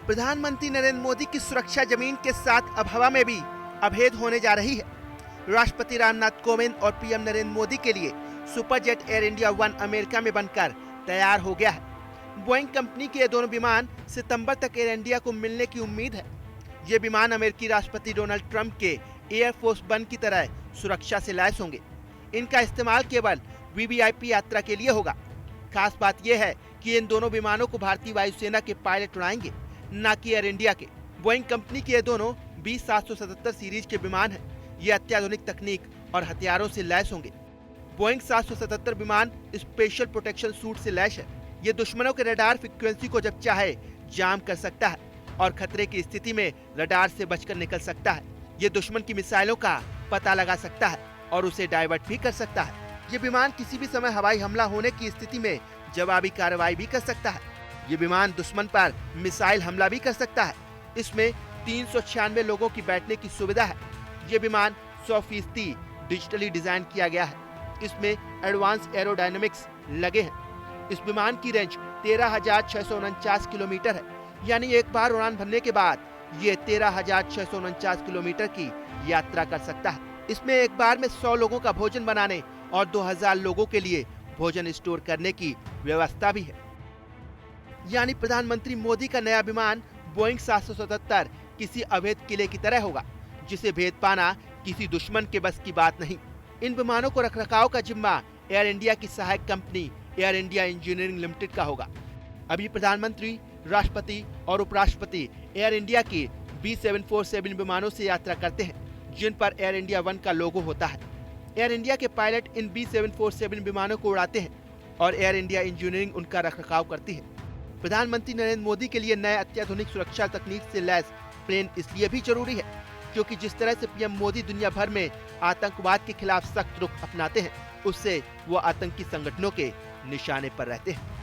प्रधानमंत्री नरेंद्र मोदी की सुरक्षा जमीन के साथ अब हवा में भी अभेद होने जा रही है। राष्ट्रपति रामनाथ कोविंद और पीएम नरेंद्र मोदी के लिए सुपरजेट एयर इंडिया 1 अमेरिका में बनकर तैयार हो गया है। बोइंग कंपनी के ये दोनों विमान सितंबर तक एयर इंडिया को मिलने की उम्मीद है। ये विमान अमेरिकी राष्ट्रपति डोनाल्ड ट्रंप के एयरफोर्स 1 की तरह सुरक्षा से लैस होंगे। इनका इस्तेमाल केवल वीवीआईपी यात्रा के लिए होगा। खास बात यह है कि इन दोनों विमानों को भारतीय वायुसेना के पायलट उड़ाएंगे, न कि एयर इंडिया के। बोइंग कंपनी के ये दोनों 777 सीरीज के विमान हैं। ये अत्याधुनिक तकनीक और हथियारों से लैस होंगे। बोइंग 777 विमान स्पेशल प्रोटेक्शन सूट से लैस है। ये दुश्मनों के रडार फ्रीक्वेंसी को जब चाहे जाम कर सकता है और खतरे की स्थिति में रडार से बचकर निकल सकता है। ये दुश्मन की मिसाइलों का पता लगा सकता है और उसे डाइवर्ट भी कर सकता है। ये विमान किसी भी समय हवाई हमला होने की स्थिति में जवाबी कार्रवाई भी कर सकता है। ये विमान दुश्मन पर मिसाइल हमला भी कर सकता है। इसमें 396 लोगों की बैठने की सुविधा है। ये विमान 100% डिजिटली डिजाइन किया गया है। इसमें एडवांस एरोडायनेमिक्स लगे हैं। इस विमान की रेंज 13,649 किलोमीटर है, यानी एक बार उड़ान भरने के बाद ये 13,649 किलोमीटर की यात्रा कर सकता है। इसमें एक बार में 100 लोगों का भोजन बनाने और 2000 लोगों के लिए भोजन स्टोर करने की व्यवस्था भी है। यानी प्रधानमंत्री मोदी का नया विमान बोइंग 777 किसी अवैध किले की तरह होगा, जिसे भेद पाना किसी दुश्मन के बस की बात नहीं। इन विमानों को रखरखाव का जिम्मा एयर इंडिया की सहायक company air India engineering limited का होगा। अभी प्रधानमंत्री, राष्ट्रपति और उपराष्ट्रपति एयर इंडिया के B747 विमानों से यात्रा करते हैं, जिन पर एयर इंडिया 1 का लोगो होता है। एयर इंडिया के पायलट इन B747 विमानों को उड़ाते हैं और एयर इंडिया इंजीनियरिंग उनका रखरखाव करती है। प्रधानमंत्री नरेंद्र मोदी के लिए नए अत्याधुनिक सुरक्षा तकनीक से लैस प्लेन इसलिए भी जरूरी है क्योंकि जिस तरह से पीएम मोदी दुनिया भर में आतंकवाद के खिलाफ सख्त रुख अपनाते हैं, उससे वो आतंकी संगठनों के निशाने पर रहते हैं।